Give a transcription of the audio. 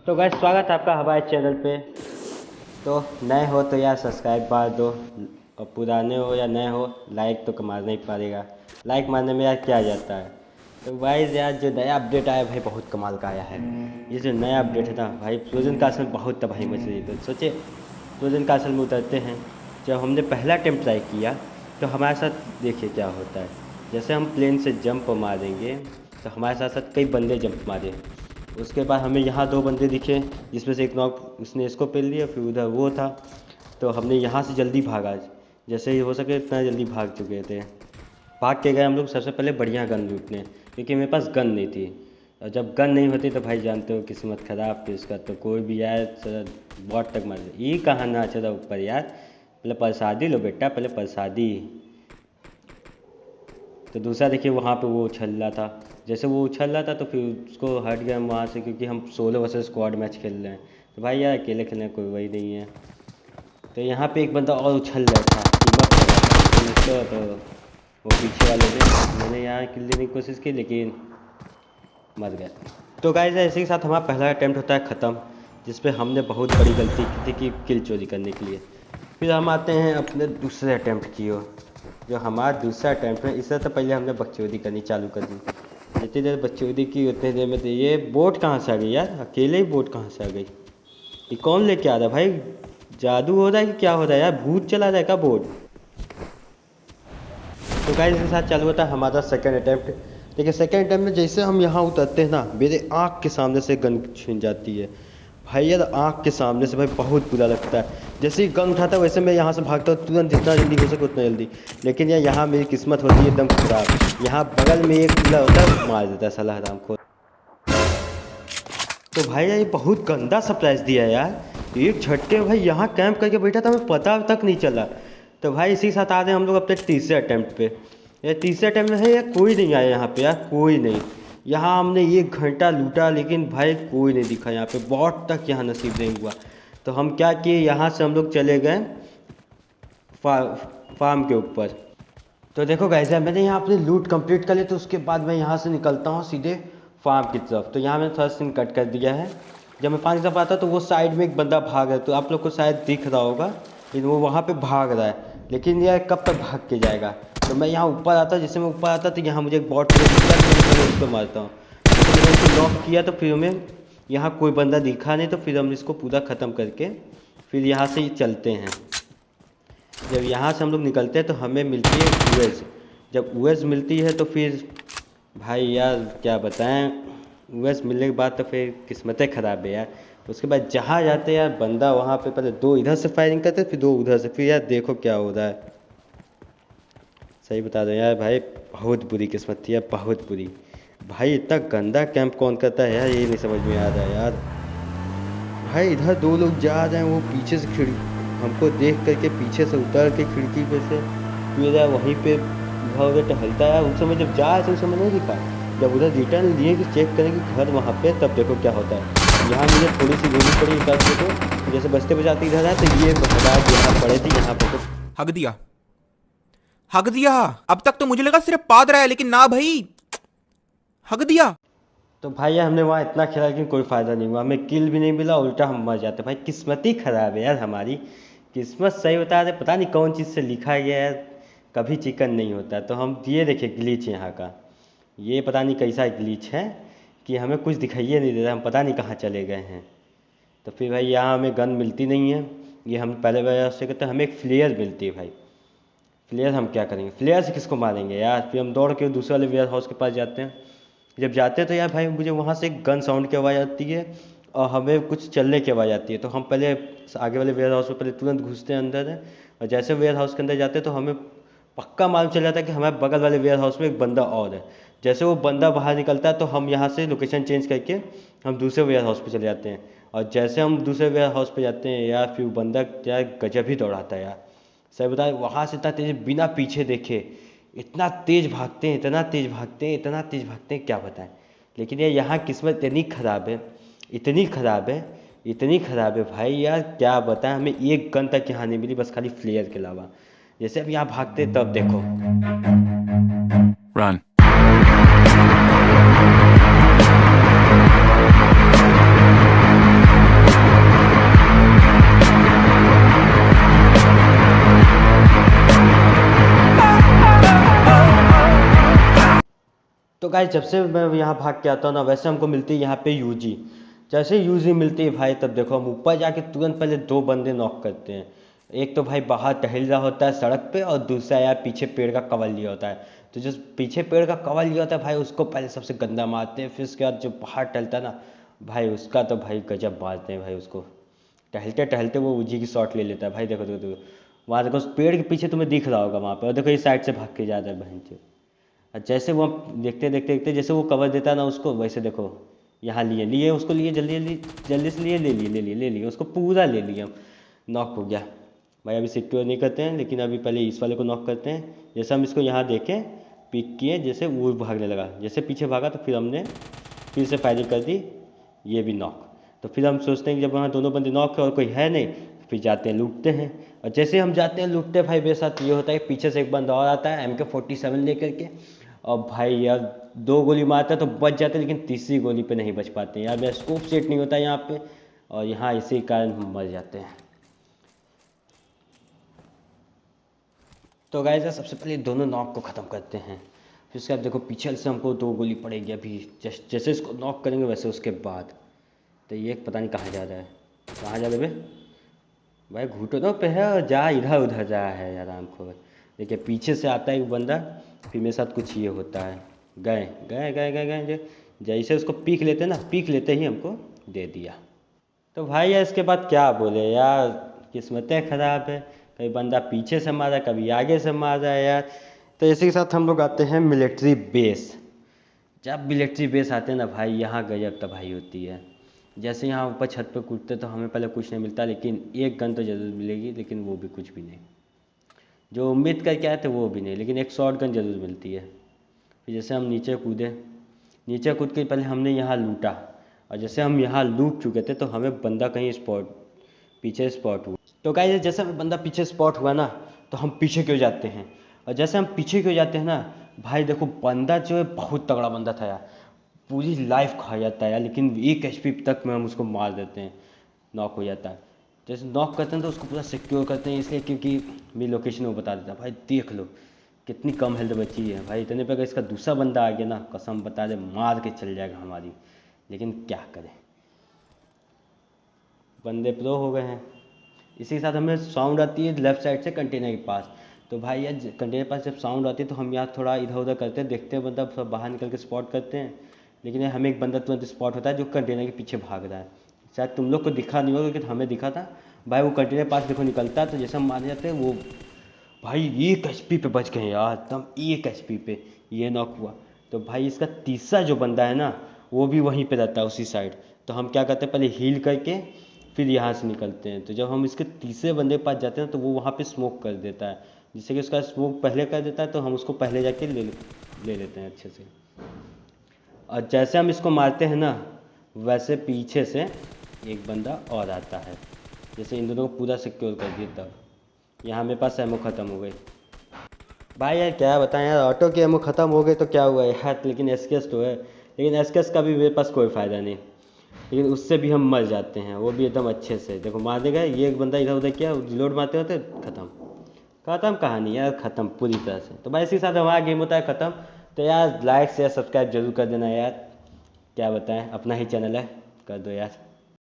तो गाइस स्वागत है आपका हमारे चैनल पे। तो नए हो तो यार सब्सक्राइब मार दो, और पुराने हो या नए हो लाइक तो मारना ही पड़ेगा। लाइक मारने में यार क्या जाता है। तो गाइस यार जो नया अपडेट आया भाई बहुत कमाल का आया है। ये जो नया अपडेट है ना भाई, फ्रोजन कासल में बहुत तबाही मच रही है। तो सोचे फ्रोजन कासल में उतरते हैं। जब हमने पहला अटेम्प्ट ट्राई किया तो हमारे साथ देखिए क्या होता है। जैसे हम प्लेन से जंप मारेंगे तो हमारे साथ साथ कई बंदे जंप मारे। उसके बाद हमें यहाँ दो बंदे दिखे, जिसमें से एक नॉक उसने इसको पेल लिया, फिर उधर वो था। तो हमने यहाँ से जल्दी भागा, जैसे ही हो सके इतना जल्दी भाग चुके थे। भाग के गए हम लोग सबसे पहले बढ़िया गन लूटने, क्योंकि मेरे पास गन नहीं थी। और जब गन नहीं होती तो भाई जानते हो किस्मत ख़राब फिर उसका, तो कोई भी आए बहुत तक मार दे। ये कहाँ ना चला ऊपर यार, पहले प्रसादी लो बेटा, पहले प्रसादी। तो दूसरा देखिए वहाँ पे वो उछल रहा था। जैसे वो उछल रहा था तो फिर उसको हट गया हम वहाँ से, क्योंकि हम 16 वर्सेस स्क्वाड मैच खेल रहे हैं। तो भाई यार अकेले खेलने कोई वही नहीं है। तो यहाँ पे एक बंदा और उछल रहा था, कीमत लगा था उसको, तो वो पीछे वाले थे। मैंने यहाँ किल देने की कोशिश की लेकिन मर गया। तो गाइस इसी के साथ हमारा पहला अटैम्प्ट होता है ख़त्म, जिस पे हमने बहुत बड़ी गलती की थी कि किल चोरी करने के लिए। फिर हम आते हैं अपने दूसरे अटैम्प्ट की ओर। जो हमारा दूसरा अटैम्प्ट है, इससे तो पहले हमने बकचोदी करनी चालू कर दी। जितनी देर बकचोदी की उतनी देर में तो ये बोट कहाँ से आ गई यार, अकेले ही बोट कहाँ से आ गई। ये कौन लेके आ रहा है भाई, जादू हो रहा है कि क्या हो रहा है यार, भूत चला रहा है क्या बोट। तो गाइस इसके साथ चालू होता है हमारा सेकंड अटैम्प्ट। देखिए सेकंड अटैम्प्ट में जैसे हम यहाँ उतरते हैं ना, मेरे आँख के सामने से गन छीन जाती है भाई यार, आँख के सामने से भाई बहुत बुरा लगता है। जैसे ही गन उठाता है वैसे मैं यहाँ से भागता हूँ तुरंत, जितना जल्दी हो सके उतना जल्दी। लेकिन यार यहाँ मेरी किस्मत होती है एकदम खराब, यहाँ बगल में एक किला होता है मार देता है साला हराम को। तो भाई यार ये बहुत गंदा सरप्राइज़ दिया है यार, एक झटके में भाई यहाँ कैंप करके बैठा था, हमें पता तक नहीं चला। तो भाई इसी के साथ आ रहे हैं हम लोग अपने तीसरे अटैम्प्ट पे। ये तीसरे अटैम्प्ट में है यार कोई नहीं आया यहाँ पे यार, कोई नहीं। यहाँ हमने 1 घंटा लूटा लेकिन भाई कोई नहीं दिखा यहाँ पे, बॉट तक यहाँ नसीब नहीं हुआ। तो हम क्या किए, यहाँ से हम लोग चले गए फार्म के ऊपर। तो देखो गाइस मैंने यहाँ अपनी लूट कंप्लीट कर ली, तो उसके बाद मैं यहाँ से निकलता हूँ सीधे फार्म की तरफ। तो यहाँ मैंने थोड़ा सीन कट कर दिया है। जब मैं फार्म की तरफ आता तो वो साइड में एक बंदा भाग रहा है, तो आप लोग को शायद दिख रहा होगा, लेकिन वो वहाँ पे भाग रहा है। लेकिन यार कब तक भाग के जाएगा। तो मैं यहाँ ऊपर आता, जैसे मैं ऊपर आता तो यहाँ मुझे एक बॉट उसको मारता हूँ। तो मैंने उसको लॉक किया, तो फिर हमें यहाँ कोई बंदा दिखा नहीं, तो फिर हम इसको पूरा ख़त्म करके फिर यहाँ से ही चलते हैं। जब यहाँ से हम लोग निकलते हैं तो हमें मिलती है यूएस। जब यूएस मिलती है तो फिर भाई यार क्या बताएं, यूएस मिलने के बाद तो फिर किस्मतें ख़राब है यार। उसके बाद जहाँ जाते हैं यार बंदा वहाँ पे पहले 2 इधर से फायरिंग करते फिर 2 उधर से, फिर यार देखो क्या हो रहा है। सही बता दो यार भाई, बहुत बुरी किस्मत थी यार, बहुत बुरी। भाई इतना गंदा कैंप कौन करता है यार, ये नहीं समझ में आ रहा है यार। भाई इधर 2 लोग जा रहे हैं, वो पीछे से हमको देख करके पीछे से उतर के खिड़की पे से फिर यार वहीं पे इधर उधर टहलता है। उस समय जब जा रहे थे उस समय नहीं दिखा, जब उधर रिटर्न लिए कि चेक करें कि घर वहाँ पे, तब देखो क्या होता है। यहाँ मुझे थोड़ी सी दूरी पड़ी इधर से, तो जैसे बचते बचाते इधर आए तो ये हालात यहाँ पड़े थे, यहाँ पे तो हक दिया, हक दिया। अब तक तो मुझे लगा सिर्फ पाद रहा है, लेकिन ना भाई, हक दिया। तो भाई यार हमने वहाँ इतना खेला लेकिन कोई फ़ायदा नहीं हुआ, हमें किल भी नहीं मिला, उल्टा हम मर जाते। भाई किस्मत ही ख़राब है यार हमारी, किस्मत सही बता रहे, पता नहीं कौन चीज़ से लिखा गया है, कभी चिकन नहीं होता। तो हम ये देखिए ग्लिच यहाँ का, ये पता नहीं कैसा ग्लिच है कि हमें कुछ दिखाइए नहीं देता, हम पता नहीं कहाँ चले गए हैं। तो फिर भाई यहाँ हमें गन मिलती नहीं है, ये हम पहले वजह से कहते हैं हमें एक फ्लेयर मिलती है। भाई फ्लेयर हम क्या करेंगे, फ्लेयर से किसको मारेंगे यार। फिर हम दौड़ के दूसरे वाले वेयर हाउस के पास जाते हैं। जब जाते हैं तो यार भाई मुझे वहाँ से गन साउंड की आवाज़ आती है और हमें कुछ चलने की आवाज़ आती है। तो हम पहले आगे वाले वेयर हाउस में पहले तुरंत घुसते हैं अंदर है, और जैसे वेयर हाउस के अंदर जाते हैं तो हमें पक्का मालूम चल जाता है कि हमारे बगल वाले वेयर हाउस में एक बंदा और है। जैसे वो बंदा बाहर निकलता है तो हम यहाँ से लोकेशन चेंज करके हम दूसरे वेयर हाउस पे चले जाते हैं। और जैसे हम दूसरे वेयर हाउस पे जाते हैं यार, फिर बंदा यार गजब ही दौड़ाता है यार। सही बताए वहाँ से इतना तेज बिना पीछे देखे इतना तेज़ भागते हैं, इतना तेज़ भागते हैं, इतना तेज़ भागते हैं क्या बताएं। लेकिन यार यहाँ किस्मत इतनी ख़राब है, इतनी ख़राब है, इतनी ख़राब है भाई यार क्या बताएं। हमें एक गन तक यहाँ नहीं मिली, बस खाली फ्लेयर के अलावा। जैसे अब यहाँ भागते तब देखो रन। तो गाइस जब से मैं यहाँ भाग के आता हूँ ना, वैसे हमको मिलती है यहाँ पे यूजी। जैसे यूजी मिलती है भाई, तब देखो हम ऊपर जाके तुरंत पहले 2 बंदे नॉक करते हैं। एक तो भाई बाहर टहल रहा होता है सड़क पे, और दूसरा यार पीछे पेड़ का कवर लिया होता है। तो जो पीछे पेड़ का कवर लिया होता है भाई, उसको पहले सबसे गंदा मारते हैं। फिर उसके बाद जो बाहर टहलता है ना भाई, उसका तो भाई गजब मारते हैं भाई उसको। टहलते टहलते वो यूजी की शॉट ले लेता है भाई। देखो देखो देखो, वहाँ देखो उस पेड़ के पीछे तुम्हें दिख रहा होगा वहाँ पे, और देखो इस साइड से भाग के जाता है बहन चो। और जैसे वो हम देखते देखते देखते जैसे वो कवर देता है ना उसको, वैसे देखो यहाँ लिए लिए उसको, लिए जल्दी जल्दी जल्दी से लिए, ले लिए उसको पूरा ले लिए हम। नॉक हो गया भाई। अभी सिक्योर नहीं करते हैं, लेकिन अभी पहले इस वाले को नॉक करते हैं। जैसे हम इसको यहाँ देखें पिक किए, जैसे वो भागने लगा, जैसे पीछे भागा तो फिर हमने फिर से फायरिंग कर दी, ये भी नॉक। तो फिर हम सोचते हैं कि जब वहाँ दोनों बंदे नॉक है और कोई है नहीं, फिर जाते हैं लूटते हैं। और जैसे हम जाते हैं लूटते भाई, मेरे साथ ये होता है पीछे से एक बंदा और आता है MK47 लेकर के, और भाई यार 2 गोली मारता है तो बच जाते हैं, लेकिन तीसरी गोली पे नहीं बच पाते यार। मेरा स्कोप सेट नहीं होता यहाँ पे, और यहाँ इसी कारण हम मर जाते हैं। तो गाइस सबसे पहले दोनों नॉक को ख़त्म करते हैं। फिर उसके बाद देखो पीछे से हमको 2 गोली पड़ेगी अभी, जैसे इसको नॉक करेंगे वैसे उसके बाद। तो ये पता नहीं कहाँ जा रहा है, कहाँ जा रहे बे भाई, घुटनों पे है और जा इधर उधर जा है यार आराम। देखिए पीछे से आता है एक बंदा, फिर मेरे साथ कुछ ये होता है। गए गए गए गए गए, जैसे उसको पीक लेते ना, पीक लेते ही हमको दे दिया। तो भाई यार इसके बाद क्या बोले यार, किस्मतें ख़राब है। कभी बंदा पीछे से मारा, कभी आगे से मारा यार। तो इसी के साथ हम लोग आते हैं मिलिट्री बेस। जब मिलिट्री बेस आते हैं ना भाई, यहाँ गजब तबाही होती है। जैसे यहाँ ऊपर छत पे कूदते तो हमें पहले कुछ नहीं मिलता, लेकिन एक गन तो ज़रूर मिलेगी, लेकिन वो भी कुछ भी नहीं। जो उम्मीद करके आए थे वो भी नहीं, लेकिन एक शॉट गन ज़रूर मिलती है। फिर जैसे हम नीचे कूदे, नीचे कूद के पहले हमने यहाँ लूटा, और जैसे हम यहाँ लूट चुके थे तो हमें बंदा कहीं पीछे स्पॉट हुआ। तो गाइस जैसे हमें बंदा पीछे स्पॉट हुआ ना, तो हम पीछे क्यों जाते हैं। और जैसे हम पीछे क्यों जाते हैं ना भाई, देखो बंदा जो है बहुत तगड़ा बंदा था यार, पूरी लाइफ खा जाता है यार, लेकिन 1 HP तक में हम उसको मार देते हैं, नॉक हो जाता है। जैसे नॉक करते हैं तो उसको पूरा सिक्योर करते हैं, इसलिए क्योंकि मेरी लोकेशन वो बता देता है। भाई देख लो कितनी कम हेल्थ बची है भाई, इतने पे अगर इसका दूसरा बंदा आ गया ना, कसम बता दे मार के चल जाएगा हमारी। लेकिन क्या करें, बंदे प्रो हो गए हैं। इसी के साथ हमें साउंड आती है लेफ्ट साइड से कंटेनर के पास। तो भाई यार कंटेनर के पास जब साउंड आती है तो हम यहाँ थोड़ा इधर उधर करते हैं, देखते हैं बंदा सब बाहर निकल के स्पॉट करते हैं। लेकिन हमें एक बंदा तुरंत स्पॉट होता है जो कंटेनर के पीछे भाग रहा है। शायद तुम लोग को दिखा नहीं होगा, लेकिन हमें दिखा था भाई। वो कंटेनर के पास देखो निकलता है, तो जैसे हम मारे जाते हैं वो भाई 1 HP पे बच गए यार, एकदम 1 HP पे ये नॉक हुआ। तो भाई इसका तीसरा जो बंदा है ना, वो भी वहीं पे रहता है उसी साइड। तो हम क्या करते हैं, पहले हील करके फिर यहाँ से निकलते हैं। तो जब हम इसके तीसरे बंदे के पास जाते हैं तो वो वहाँ पे स्मोक कर देता है, जिससे कि उसका स्मोक पहले कर देता है, तो हम उसको पहले जाके ले लेते हैं अच्छे से। और जैसे हम इसको मारते हैं ना, वैसे पीछे से एक बंदा और आता है। जैसे इन दोनों को पूरा सिक्योर कर दिया, तब यहाँ मेरे पास एमओ ख़त्म हो गई। भाई यार क्या बताएं यार, ऑटो के एमओ ख़त्म हो गए तो क्या हुआ यार, लेकिन एसकेएस तो है। लेकिन एसकेएस का भी मेरे पास कोई फ़ायदा नहीं, लेकिन उससे भी हम मर जाते हैं, वो भी एकदम अच्छे से। देखो मार देगा ये एक बंदा, इधर उधर किया, रिलोड मारते होते ख़त्म। ख़त्म कहानी यार, ख़त्म पूरी तरह से। तो भाई इसी के साथ हमारा गेम होता है ख़त्म। तो यार लाइक शेयर सब्सक्राइब जरूर कर देना यार, क्या बताएं, अपना ही चैनल है, कर दो यार।